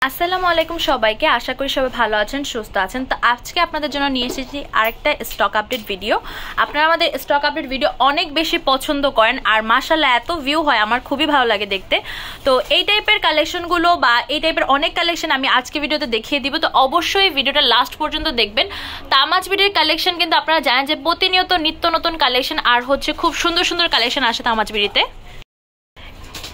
আসসালামু আলাইকুম সবাইকে, আশা করি সবাই ভালো আছেন, সুস্থ আছেন। তো আজকে আপনাদের জন্য নিয়ে এসেছি আরেকটা স্টক আপডেট ভিডিও। আপনারা আমাদের স্টক আপডেট ভিডিও অনেক বেশি পছন্দ করেন আর মাশাআল্লাহ এত ভিউ হয়, আমার খুবই ভালো লাগে দেখতে। তো এই টাইপের কালেকশনগুলো বা এই টাইপের অনেক কালেকশন আমি আজকে ভিডিওতে দেখিয়ে দিব, তো অবশ্যই ভিডিওটা লাস্ট পর্যন্ত দেখবেন। তামাজ ভিডিওর কালেকশন কিন্তু আপনারা জানেন যে প্রতিনিয়ত নিত্য নতুন কালেকশন আর খুব সুন্দর সুন্দর কালেকশন আসে তামাজ ভিডিওতে।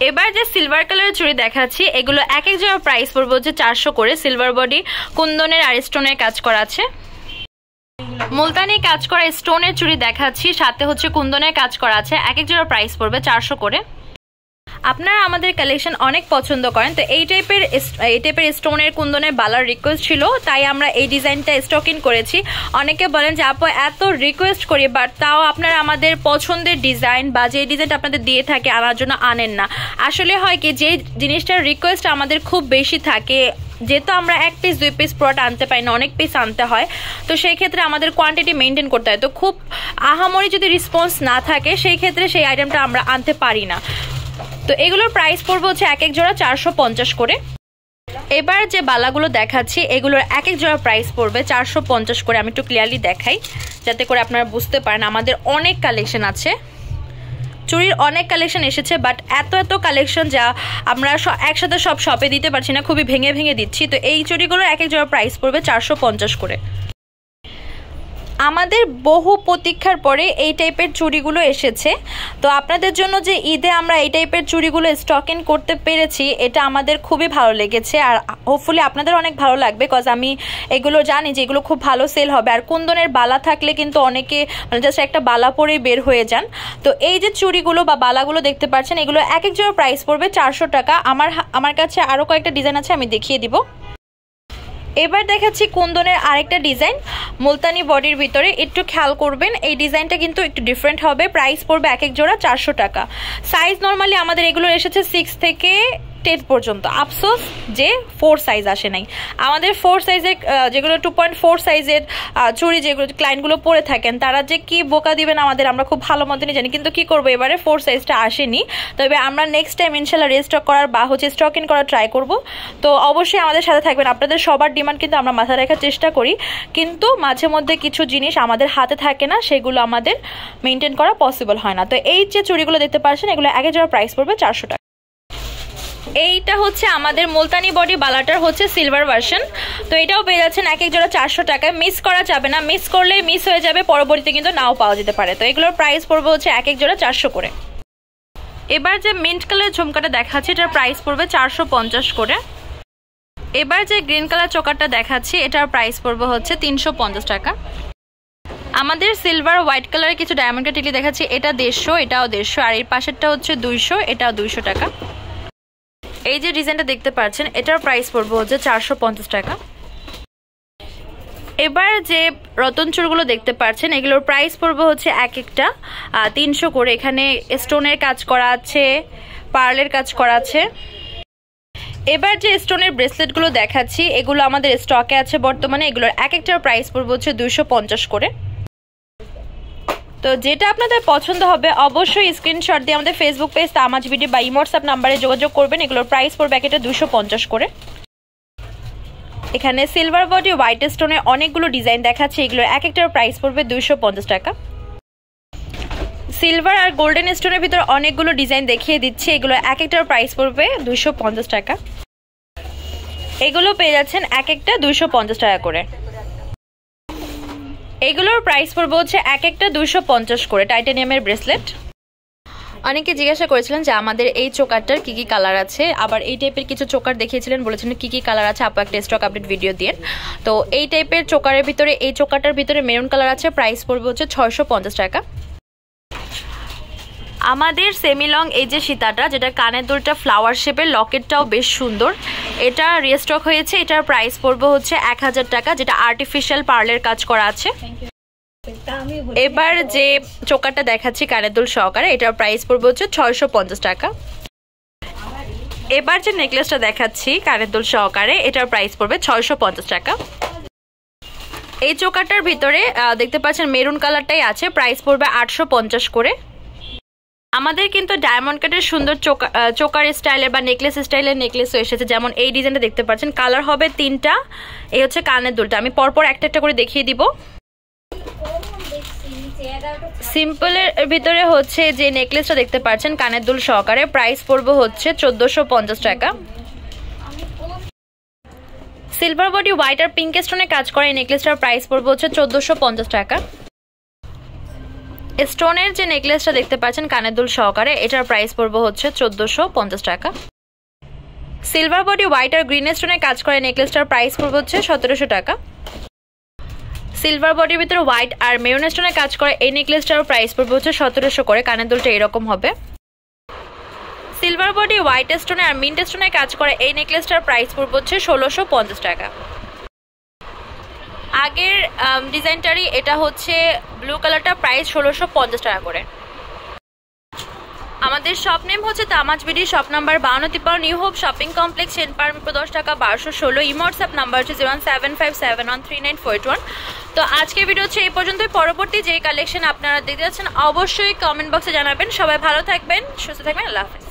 এবার যে সিলভার কালারের চুড়ি দেখাচ্ছি, এগুলো এক এক জোড়া প্রাইস পড়বে হচ্ছে 400 করে। সিলভার বডি, কুন্দনের আর স্টোনের কাজ করা আছে। মুলতানি কাজ করা স্টোনের চুড়ি দেখাচ্ছি, সাথে কুন্দনের কাজ করা আছে। এক এক জোড়া প্রাইস পড়বে 400 করে। আপনারা আমাদের কালেকশন অনেক পছন্দ করেন, তো এই টাইপের স্টোনের কুন্দনের বালার রিকোয়েস্ট ছিল, তাই আমরা এই ডিজাইনটা স্টক ইন করেছি। অনেকে বলেন যে আপু এত রিকোয়েস্ট করি, বাট তাও আপনারা আমাদের পছন্দের ডিজাইন বা যে ডিজাইনটা আপনাদের দিয়ে থাকে আনার জন্য আনেন না। আসলে হয় কি, যে জিনিসটার রিকোয়েস্ট আমাদের খুব বেশি থাকে, যেহেতু আমরা এক পিস দুই পিস প্রোডাক্ট আনতে পারি না, অনেক পিস আনতে হয়, তো সেই ক্ষেত্রে আমাদের কোয়ান্টিটি মেনটেন করতে হয়। তো খুব আহামরি যদি রেসপন্স না থাকে, সেই ক্ষেত্রে সেই আইটেমটা আমরা আনতে পারি না। তো এগুলোর প্রাইস পড়বে হচ্ছে এক এক জোড়া 450 করে। এবার যে বালাগুলো দেখাচ্ছি, এগুলোর এক এক জোড়া প্রাইস পড়বে 450 করে। আমি একটু ক্লিয়ারলি দেখাই যাতে করে আপনারা বুঝতে পারেন। আমাদের অনেক কালেকশন আছে, চুড়ির অনেক কালেকশন এসেছে, বাট এত কালেকশন যা আমরা একসাথে সব শপে দিতে পারছি না, খুবই ভেঙে ভেঙে দিচ্ছি। তো এই চুড়িগুলোর এক এক জোড়া প্রাইস পড়বে 450 করে। আমাদের বহু প্রতীক্ষার পরে এই টাইপের চুড়িগুলো এসেছে, তো আপনাদের জন্য যে ঈদে আমরা এই টাইপের চুড়িগুলো স্টক ইন করতে পেরেছি, এটা আমাদের খুবই ভালো লেগেছে আর হোপফুলি আপনাদের অনেক ভালো লাগবে, কজ আমি এগুলো জানি যে এগুলো খুব ভালো সেল হবে। আর কুন্দনের বালা থাকলে কিন্তু অনেকে জাস্ট একটা বালা পরেই বের হয়ে যান। তো এই যে চুড়িগুলো বা বালাগুলো দেখতে পাচ্ছেন, এগুলো এক এক জোড়া প্রাইস পড়বে 400 টাকা। আমার কাছে আরও কয়েকটা ডিজাইন আছে, আমি দেখিয়ে দিব। এবার দেখাচ্ছি কুন্দনের আরেকটা ডিজাইন মুলতানি বডির ভিতরে। একটু খেয়াল করবেন, এই ডিজাইনটা কিন্তু একটু ডিফারেন্ট হবে। প্রাইস পড়বে এক এক জোড়া 400 টাকা। সাইজ নর্মালি আমাদের এগুলো এসেছে 6 থেকে 10 পর্যন্ত। আফসোস যে 4 সাইজ আসে নাই। আমাদের 4 সাইজের যেগুলো 2.4 সাইজের চুড়ি যেগুলো ক্লায়েন্টগুলো পরে থাকেন, তারা যে কি বোকা দিবেন আমাদের, আমরা খুব ভালো মতনই জানি, কিন্তু কি করবো, এবারে 4 সাইজটা আসেনি। তবে আমরা নেক্সট টাইম ইনশাল্লাহ রেস্টক করার বা স্টক ইন করার ট্রাই করব। তো অবশ্যই আমাদের সাথে থাকবেন। আপনাদের সবার ডিমান্ড কিন্তু আমরা মাথায় রাখার চেষ্টা করি, কিন্তু মাঝে মধ্যে কিছু জিনিস আমাদের হাতে থাকে না, সেগুলো আমাদের মেনটেন করা পসিবল হয় না। তো এই যে চুড়িগুলো দেখতে পাচ্ছেন, এগুলো এক এক জোড়া প্রাইস পড়বে 400 টাকা। এইটা আমাদের মুলতানি বডি বালাটার সিলভার ভার্সন। তো এটাও পেয়ে যাচ্ছেন এক এক জোড়া 400 টাকায়। মিস করা যাবে না, মিস করলে মিস হয়ে যাবে, পরবর্তীতে কিন্তু নাও পাওয়া যেতে পারে। তো এগুলোর প্রাইস পড়বে এক এক জোড়া 400 করে। এবার যে মিন্ট কালার ঝুমকাটা দেখাচ্ছি, এটার প্রাইস পড়বে 450 করে। এবার যে গ্রিন কালার চোকারটা দেখাচ্ছি, এটার প্রাইস পড়বে 350 টাকা। আমাদের সিলভার হোয়াইট কালারের কিছু ডায়মন্ড টিকলি দেখাচ্ছি, এটা 150, এটাও 150, আর এর পাশেরটা 200, এটাও 200 টাকা। এই যে ডিজাইনটা দেখতে পাচ্ছেন, এটার প্রাইস পড়বে 450 টাকা। এবার যে রতন চুড়গুলো দেখতে পাচ্ছেন, এগুলোর প্রাইস পড়বে এক একটা 300 করে। এখানে স্টোনের কাজ করা আছে, পার্লের কাজ করা আছে। এবার যে স্টোনের ব্রেসলেটগুলো দেখাচ্ছি, এগুলো আমাদের স্টকে আছে বর্তমানে। এগুলোর এক একটার প্রাইস পড়বে 250 করে। তো যেটা আপনাদের পছন্দ হবে অবশ্যই স্ক্রিনশট দিয়ে আমাদের ফেসবুক পেজ তামাজ ভিডিও বা হোয়াটসঅ্যাপ নাম্বারে যোগাযোগ করবেন। এগুলোর প্রাইস পড়বে একটা 250 করে। এখানে সিলভার বডি হোয়াইট স্টোনের অনেকগুলো ডিজাইন দেখাচ্ছে, এগুলোর এক একটার প্রাইস পড়বে 250 টাকা। সিলভার আর গোল্ডেন স্টোনের ভিতরে অনেকগুলো ডিজাইন দেখিয়ে দিচ্ছি, এগুলো এক একটার প্রাইস পড়বে 250 টাকা। এগুলো পেয়ে যাচ্ছেন এক একটা 250 টাকা করে। এগুলোর প্রাইস পড়বে এক একটা 250 করে। টাইটানিয়ামের ব্রেসলেট। অনেকে জিজ্ঞাসা করেছিলেন যে আমাদের এই চোকারটার কি কি কালার আছে, আবার এই টাইপের কিছু চোকার দেখিয়েছিলেন, বলেছিলেন কি কি কালার আছে, আপু একটা স্টক আপডেট ভিডিও দিয়ে। তো এই টাইপের চোকারের ভিতরে, এই চোকারটার ভিতরে মেরুন কালার আছে, প্রাইস পড়বে 650 টাকা। আমাদের সেমিলং এই যে সীতাটা, যেটা কানের দুলটা ফ্লাওয়ার শেপের, লকেটটাও বেশ সুন্দর, এটা রিস্টক হয়েছে। এটার প্রাইস পড়বে 1000 টাকা, যেটা আর্টিফিশিয়াল পার্লের কাজ করা আছে। এবার যে চোকারটা দেখাচ্ছি কানের দুল সহকারে, এটার প্রাইস পড়বে 650 টাকা। এবার যে নেকলেসটা দেখাচ্ছি কানের দুল সহকারে, এটার প্রাইস পড়বে 650 টাকা। এই চোকারটার ভিতরে দেখতে পাচ্ছেন মেরুন কালারটাই আছে, প্রাইস পড়বে 850 করে। আমাদের কিন্তু ডায়মন্ড কাটের সুন্দর চোকার স্টাইলের বা নেকলেস স্টাইলের নেকলেসও এসেছে, যেমন এই ডিজাইনটা দেখতে পাচ্ছেন। কালার হবে 3টা। এই হচ্ছে কানের দুলটা, আমি পরপর একটা একটা করে দেখিয়ে দিব। সিম্পলের ভিতরে হচ্ছে যে নেকলেসটা দেখতে পাচ্ছেন কানের দুল সহকারে, প্রাইস পড়বে হচ্ছে 1450 টাকা। সিলভার বডি হোয়াইট আর পিঙ্ক স্টোনে কাজ করা এই নেকলেসটার প্রাইস পড়বে হচ্ছে 1450 টাকা। স্টোনের যে নেকলেসটা দেখতে পাচ্ছেন কানের দুল সহকারে, এটার প্রাইস পড়বে হচ্ছে 1450 টাকা। সিলভার বডি হোয়াইট আর গ্রিন স্টোনে কাজ করা নেকলেসটার প্রাইস পড়বে হচ্ছে 1700 টাকা। সিলভার বডির ভিতরে হোয়াইট আর মেরুন স্টোনে কাজ করে এই নেকলেসটার প্রাইস পড়বে হচ্ছে 1700 করে। কানের দুলটা এরকম হবে। সিলভার বডি হোয়াইট স্টোনে আর মিন্ট স্টোনে কাজ করে এই নেকলেসটার প্রাইস পড়বে হচ্ছে 1650 টাকা। আগের ডিজাইনটারই এটা হচ্ছে ব্লু কালারটা, প্রাইস 1650 টাকা করে। আমাদের শপ নেম হচ্ছে তামাজ BD, shop number 5253, new hope shopping complex, সেন্ট পারমিটপুর 10 টাকা 1216। ইমো হোয়াটসঅ্যাপ নাম্বার হচ্ছে 01757139481। তো আজকের ভিডিও হচ্ছে এই পর্যন্তই। পরবর্তী যে কালেকশন আপনারা দেখতে যাচ্ছেন অবশ্যই কমেন্ট বক্সে জানাবেন। সবাই ভালো থাকবেন, সুস্থ থাকবেন, আল্লাহ হাফেজ।